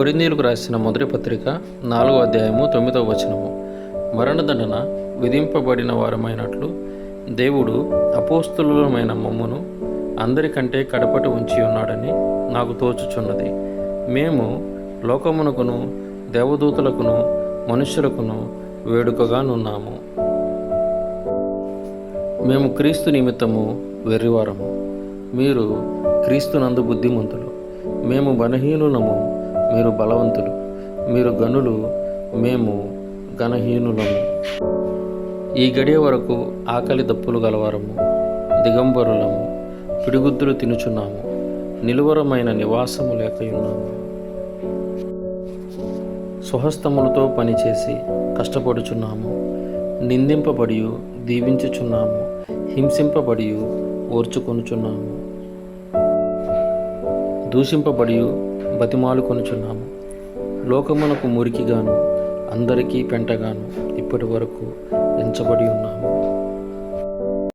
కొరింథీయులకు రాసిన మొదటి పత్రిక 4వ అధ్యాయము 9వ వచనము. మరణదండన విధింపబడిన వారమైనట్లు దేవుడు అపోస్తలులమైన మమ్మును అందరికంటే కడపట ఉంచి ఉన్నాడని నాకు తోచుచున్నది. మేము లోకమునకును దేవదూతలకును మనుష్యులకును వేడుకగానున్నాము. మేము క్రీస్తు నిమిత్తము వెర్రివారము, మీరు క్రీస్తునందు బుద్ధిమంతులు. మేము బలహీనులము, మీరు బలవంతులు. మీరు గనులు, మేము ఘనహీనులము. ఈ గడియ వరకు ఆకలి దప్పులు గలవారము, దిగంబరులము, పిడిగుద్దులు తినుచున్నాము, నిలువరమైన నివాసము లేకయున్నాము. స్వహస్తములతో పనిచేసి కష్టపడుచున్నాము, నిందింపబడి దీవించుచున్నాము, హింసింపబడి ఓర్చుకొనుచున్నాము, దూషింపబడి బతిమాలుకొనుచున్నాము. లోకమునకు మురికిగాను అందరికీ పెంటగాను ఇప్పటి వరకు ఎంచబడి ఉన్నాము.